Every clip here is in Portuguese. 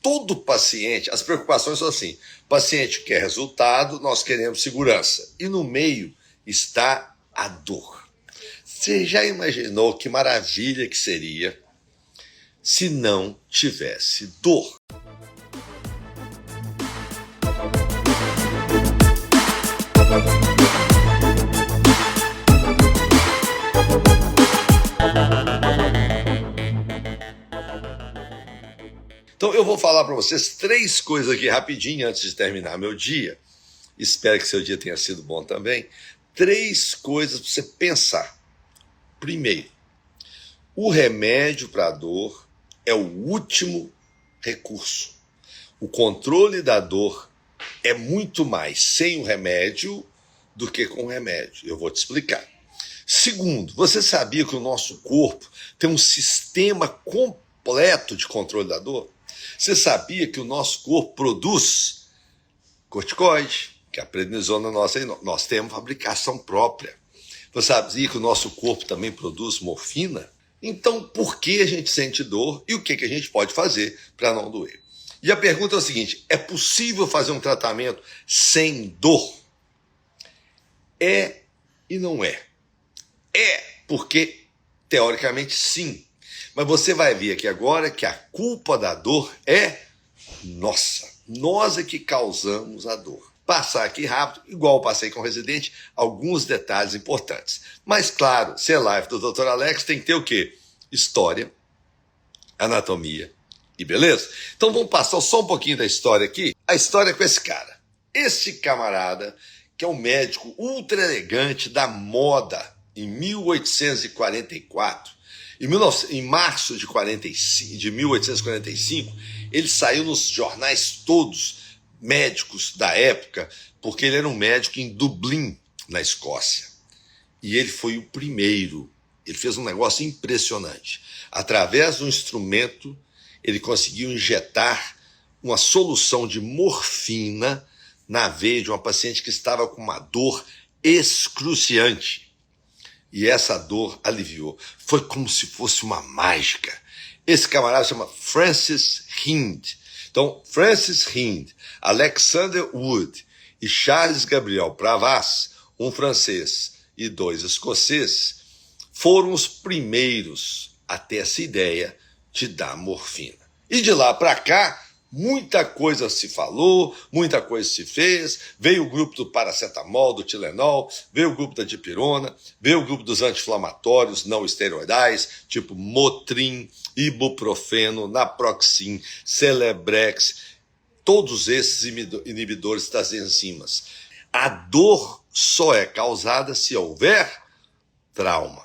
todo paciente, as preocupações são assim: o paciente quer resultado, nós queremos segurança. E no meio está a dor. Você já imaginou que maravilha que seria se não tivesse dor? Então eu vou falar para vocês 3 coisas aqui rapidinho antes de terminar meu dia. Espero que seu dia tenha sido bom também. 3 coisas para você pensar. Primeiro, o remédio para a dor é o último recurso. O controle da dor é muito mais sem o remédio do que com o remédio. Eu vou te explicar. Segundo, você sabia que o nosso corpo tem um sistema completo de controle da dor? Você sabia que o nosso corpo produz corticoide, que é a prednisona nossa, nós temos fabricação própria. Você sabia que o nosso corpo também produz morfina? Então, por que a gente sente dor e o que a gente pode fazer para não doer? E a pergunta é o seguinte: é possível fazer um tratamento sem dor? É e não é. É porque, teoricamente, sim. Mas você vai ver aqui agora que a culpa da dor é nossa. Nós é que causamos a dor. Passar aqui rápido, igual eu passei com o Residente, alguns detalhes importantes. Mas, claro, ser live do Dr. Alex tem que ter o quê? História, anatomia e beleza? Então vamos passar só um pouquinho da história aqui. A história é com esse cara. Esse camarada, que é um médico ultra elegante da moda, em 1844, em março de 1845, ele saiu nos jornais todos médicos da época, porque ele era um médico em Dublin, na Escócia. E ele foi o primeiro. Ele fez um negócio impressionante. Através de um instrumento, ele conseguiu injetar uma solução de morfina na veia de uma paciente que estava com uma dor excruciante. E essa dor aliviou. Foi como se fosse uma mágica. Esse camarada se chama Francis Hind. Então, Francis Hind, Alexander Wood e Charles Gabriel Pravas, um francês e 2 escoceses, foram os primeiros a ter essa ideia de dar morfina. E de lá para cá, muita coisa se falou, muita coisa se fez. Veio o grupo do paracetamol, do Tilenol, veio o grupo da dipirona, veio o grupo dos anti-inflamatórios não esteroidais, tipo Motrin, Ibuprofeno, Naproxen, Celebrex, todos esses inibidores das enzimas. A dor só é causada se houver trauma.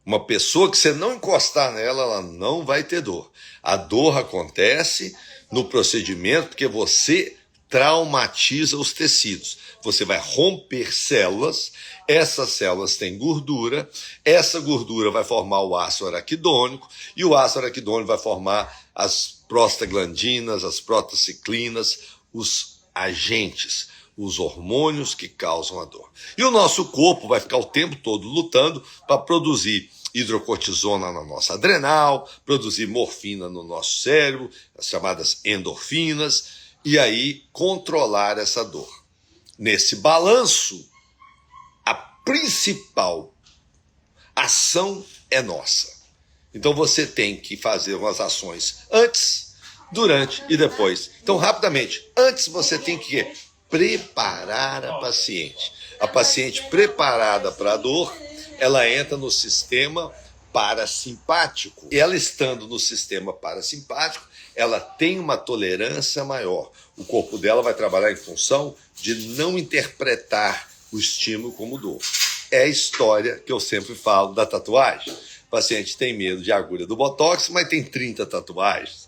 Uma pessoa que você não encostar nela, ela não vai ter dor. A dor acontece no procedimento porque você traumatiza os tecidos. Você vai romper células, essas células têm gordura, essa gordura vai formar o ácido araquidônico e o ácido araquidônico vai formar as prostaglandinas, as prostaciclinas, os agentes, os hormônios que causam a dor. E o nosso corpo vai ficar o tempo todo lutando para produzir hidrocortisona na nossa adrenal, produzir morfina no nosso cérebro, as chamadas endorfinas, e aí controlar essa dor. Nesse balanço, a principal ação é nossa. Então você tem que fazer umas ações antes, durante e depois. Então, rapidamente, antes você tem que preparar a paciente. A paciente preparada para a dor, ela entra no sistema parasimpático. E ela estando no sistema parasimpático, ela tem uma tolerância maior. O corpo dela vai trabalhar em função de não interpretar o estímulo como dor. É a história que eu sempre falo da tatuagem. O paciente tem medo de agulha do Botox, mas tem 30 tatuagens.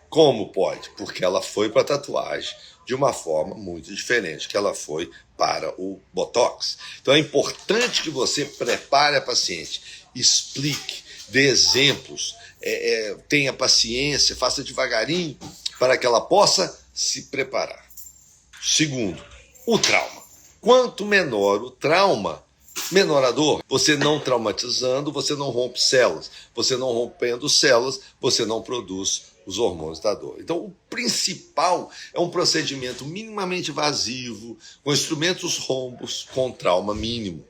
Como pode? Porque ela foi para a tatuagem de uma forma muito diferente que ela foi para o Botox. Então é importante que você prepare a paciente, explique, dê exemplos, tenha paciência, faça devagarinho para que ela possa se preparar. Segundo, o trauma. Quanto menor o trauma, menor a dor. Você não traumatizando, você não rompe células. Você não rompendo células, você não produz os hormônios da dor. Então, o principal é um procedimento minimamente invasivo, com instrumentos rombos, com trauma mínimo.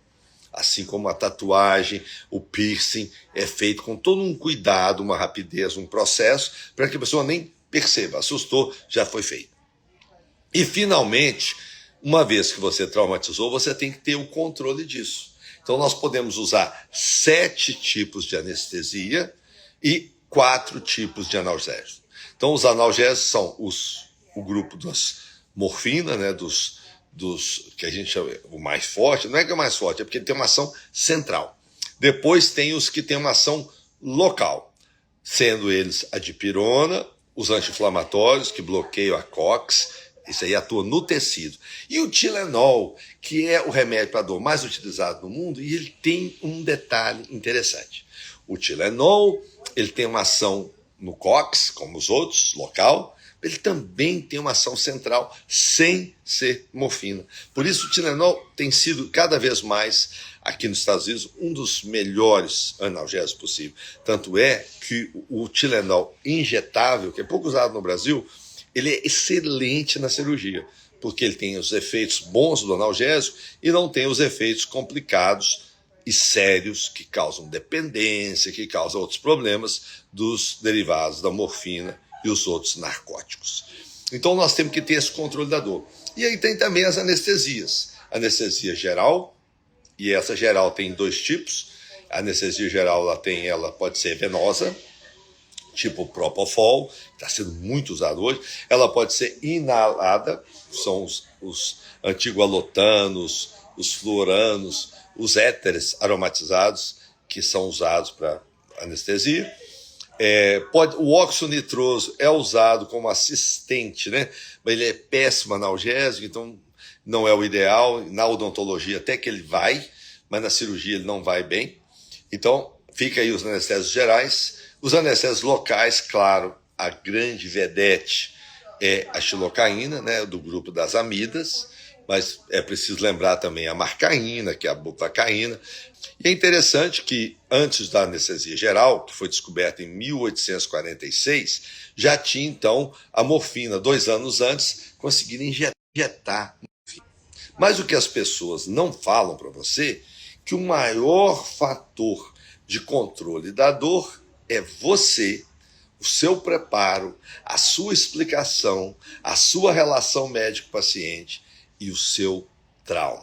Assim como a tatuagem, o piercing, é feito com todo um cuidado, uma rapidez, um processo, para que a pessoa nem perceba. Assustou, já foi feito. E, finalmente, uma vez que você traumatizou, você tem que ter o controle disso. Então, nós podemos usar 7 tipos de anestesia e 4 tipos de analgésicos. Então, os analgésicos são o grupo das morfina, né, dos que a gente chama o mais forte. Não é que é o mais forte, é porque ele tem uma ação central. Depois tem os que têm uma ação local, sendo eles a dipirona, os anti-inflamatórios, que bloqueiam a COX, isso aí atua no tecido. E o Tilenol, que é o remédio para dor mais utilizado no mundo, e ele tem um detalhe interessante. O Tilenol, ele tem uma ação no COX, como os outros, local, ele também tem uma ação central sem ser morfina. Por isso o Tilenol tem sido cada vez mais, aqui nos Estados Unidos, um dos melhores analgésicos possível. Tanto é que o Tilenol injetável, que é pouco usado no Brasil, ele é excelente na cirurgia, porque ele tem os efeitos bons do analgésico e não tem os efeitos complicados e sérios que causam dependência, que causam outros problemas dos derivados da morfina e os outros narcóticos. Então nós temos que ter esse controle da dor. E aí tem também as anestesias. Anestesia geral, e essa geral tem 2 tipos. A anestesia geral ela pode ser venosa, tipo Propofol, que está sendo muito usado hoje. Ela pode ser inalada, são os antigualotanos, os fluoranos, os éteres aromatizados, que são usados para anestesia. O óxido nitroso é usado como assistente, né? Mas ele é péssimo analgésico, então não é o ideal. Na odontologia até que ele vai, mas na cirurgia ele não vai bem. Então fica aí os anestésicos gerais. Os anestésicos locais, claro, a grande vedete é a xilocaína, né, do grupo das amidas, mas é preciso lembrar também a marcaína, que é a bupracaína. E é interessante que antes da anestesia geral, que foi descoberta em 1846, já tinha então a morfina, 2 anos antes, conseguiram injetar morfina. Mas o que as pessoas não falam para você, que o maior fator de controle da dor é você, o seu preparo, a sua explicação, a sua relação médico-paciente e o seu trauma.